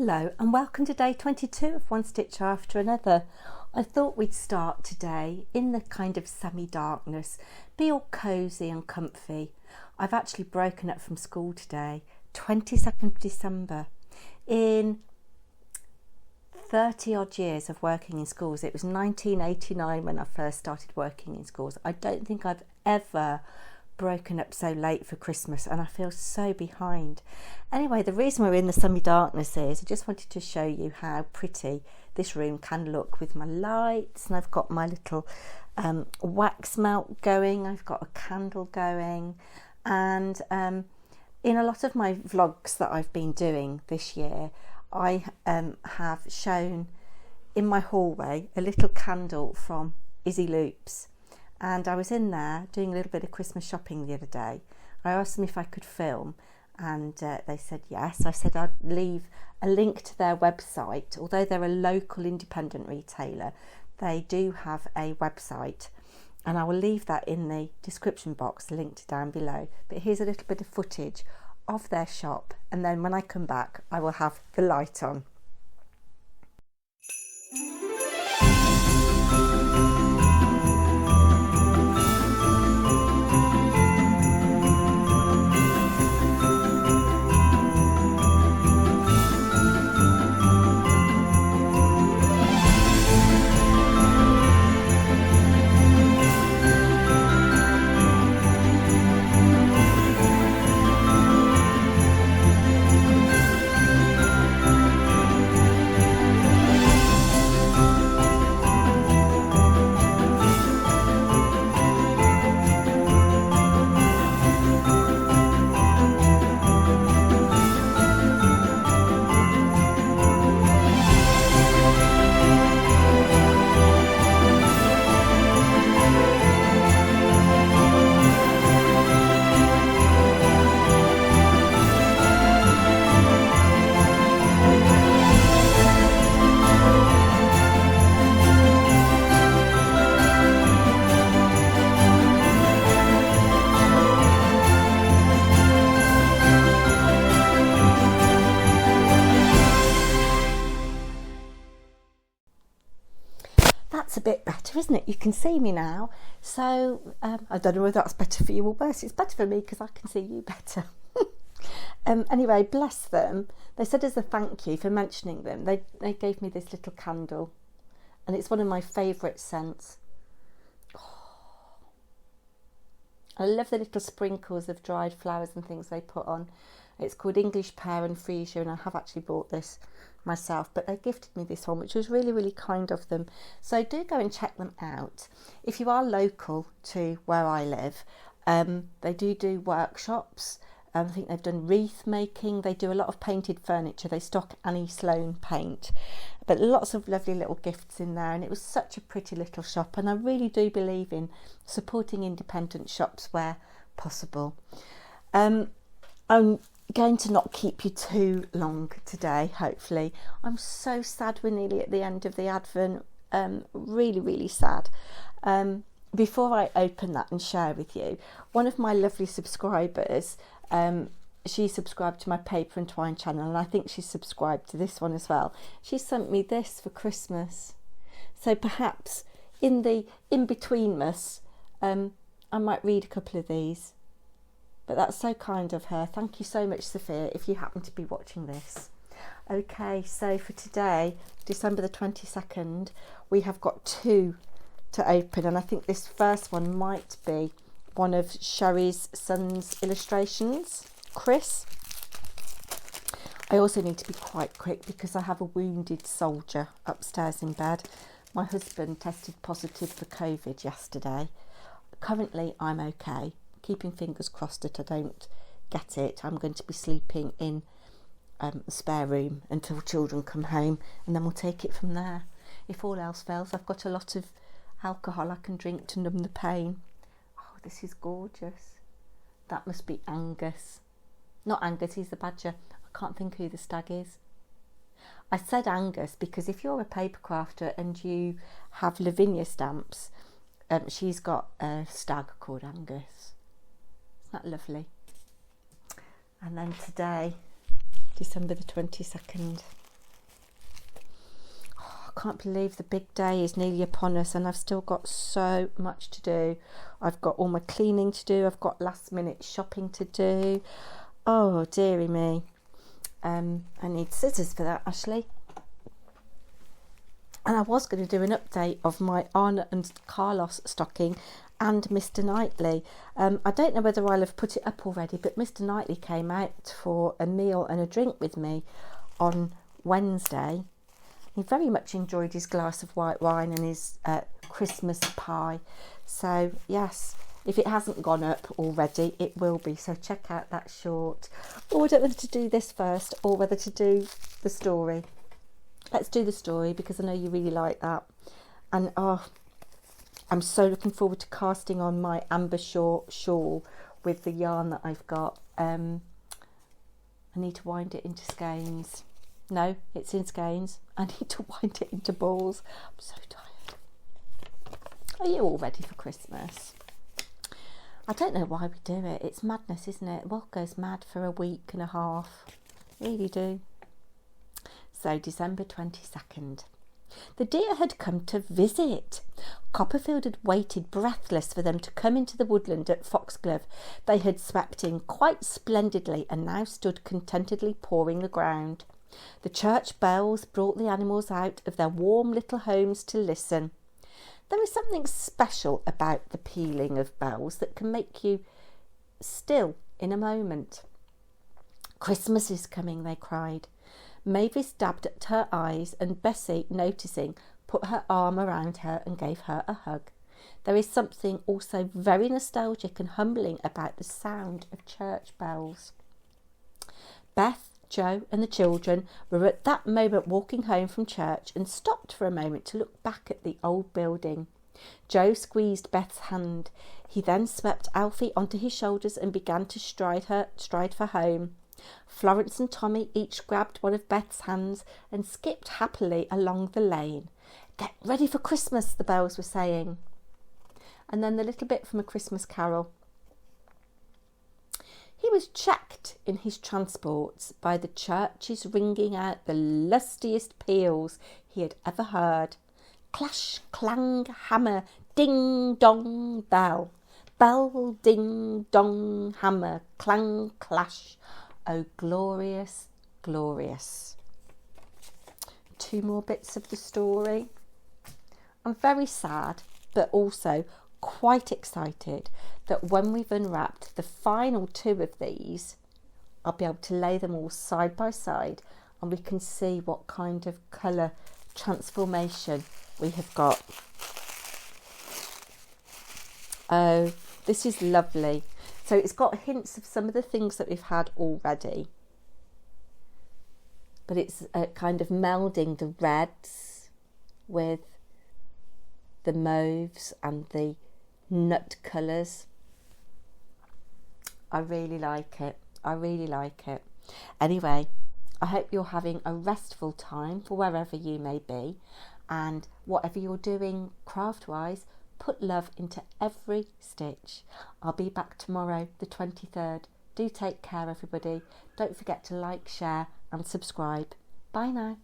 Hello and welcome to day 22 of One Stitch After Another. I thought we'd start today in the kind of semi-darkness, be all cosy and comfy. I've actually broken up from school today, 22nd of December. In 30 odd years of working in schools, it was 1989 when I first started working in schools. I don't think I've ever broken up so late for Christmas, and I feel so behind. Anyway, the reason we're in the semi-darkness is I just wanted to show you how pretty this room can look with my lights, and I've got my little wax melt going, I've got a candle going, and in a lot of my vlogs that I've been doing this year, I have shown in my hallway a little candle from Izzy Loops. And I was in there doing a little bit of Christmas shopping the other day. I asked them if I could film, and they said yes. I said I'd leave a link to their website. Although they're a local independent retailer, they do have a website, and I will leave that in the description box linked down below. But here's a little bit of footage of their shop, and then when I come back I will have the light on. That's a bit better, isn't it? You can see me now. So I don't know whether that's better for you or worse. It's better for me because I can see you better. Anyway, bless them. They said as a thank you for mentioning them, they gave me this little candle, and it's one of my favourite scents. Oh, I love the little sprinkles of dried flowers and things they put on. It's called English Pear and Freesia, and I have actually bought this myself, but they gifted me this one, which was really, really kind of them. So do go and check them out. If you are local to where I live, they do workshops. I think they've done wreath making. They do a lot of painted furniture. They stock Annie Sloan paint, but lots of lovely little gifts in there. And it was such a pretty little shop. And I really do believe in supporting independent shops where possible. I'm going to not keep you too long today, hopefully. I'm so sad we're nearly at the end of the Advent. Really, really sad. Before I open that and share with you, one of my lovely subscribers, she subscribed to my Paper and Twine channel, and I think she's subscribed to this one as well. She sent me this for Christmas. So perhaps in the in-between-mas, I might read a couple of these. But that's so kind of her. Thank you so much, Sophia, if you happen to be watching this. Okay, so for today, December the 22nd, we have got two to open, and I think this first one might be one of Sherry's son's illustrations, Chris. I also need to be quite quick because I have a wounded soldier upstairs in bed. My husband tested positive for COVID yesterday. Currently, I'm okay. Keeping fingers crossed that I don't get it. I'm going to be sleeping in a spare room until children come home, and then we'll take it from there. If all else fails, I've got a lot of alcohol I can drink to numb the pain. Oh, this is gorgeous. That must be Angus. Not Angus, he's the badger. I can't think who the stag is. I said Angus because if you're a paper crafter and you have Lavinia stamps, she's got a stag called Angus. Isn't that lovely? And then today, December the 22nd, I can't believe the big day is nearly upon us and I've still got so much to do. I've got all my cleaning to do. I've got last minute shopping to do. Oh, dearie me. I need scissors for that, Ashley. And I was going to do an update of my Anna and Carlos stocking and Mr. Knightley. I don't know whether I'll have put it up already, but Mr. Knightley came out for a meal and a drink with me on Wednesday. He very much enjoyed his glass of white wine and his Christmas pie. So yes, if it hasn't gone up already, it will be. So check out that short. Oh, I don't know whether to do this first or whether to do the story. Let's do the story because I know you really like that. And I'm so looking forward to casting on my amber shawl with the yarn that I've got. I need to wind it into skeins. No, it's in skeins. I need to wind it into balls. I'm so tired. Are you all ready for Christmas? I don't know why we do it. It's madness, isn't it? What goes mad for a week and a half? Really do. So December 22nd. The deer had come to visit. Copperfield had waited breathless for them to come into the woodland at Foxglove. They had swept in quite splendidly and now stood contentedly pawing the ground. The church bells brought the animals out of their warm little homes to listen. There is something special about the pealing of bells that can make you still in a moment. Christmas is coming, they cried. Mavis dabbed at her eyes and Bessie, noticing, put her arm around her and gave her a hug. There is something also very nostalgic and humbling about the sound of church bells. Beth, Joe and the children were at that moment walking home from church and stopped for a moment to look back at the old building. Joe squeezed Beth's hand. He then swept Alfie onto his shoulders and began to stride for home. Florence and Tommy each grabbed one of Beth's hands and skipped happily along the lane. Get ready for Christmas, the bells were saying. And then the little bit from A Christmas Carol. He was checked in his transports by the churches ringing out the lustiest peals he had ever heard. Clash, clang, hammer, ding, dong, bell. Bell, ding, dong, hammer, clang, clash. Oh, glorious, glorious. 2 more bits of the story. I'm very sad, but also quite excited that when we've unwrapped the final 2 of these, I'll be able to lay them all side by side and we can see what kind of colour transformation we have got. Oh, this is lovely. So it's got hints of some of the things that we've had already. But it's kind of melding the reds with the mauves and the nut colours. I really like it. I really like it. Anyway, I hope you're having a restful time for wherever you may be. And whatever you're doing craft-wise, put love into every stitch. I'll be back tomorrow, the 23rd. Do take care, everybody. Don't forget to like, share and subscribe. Bye now.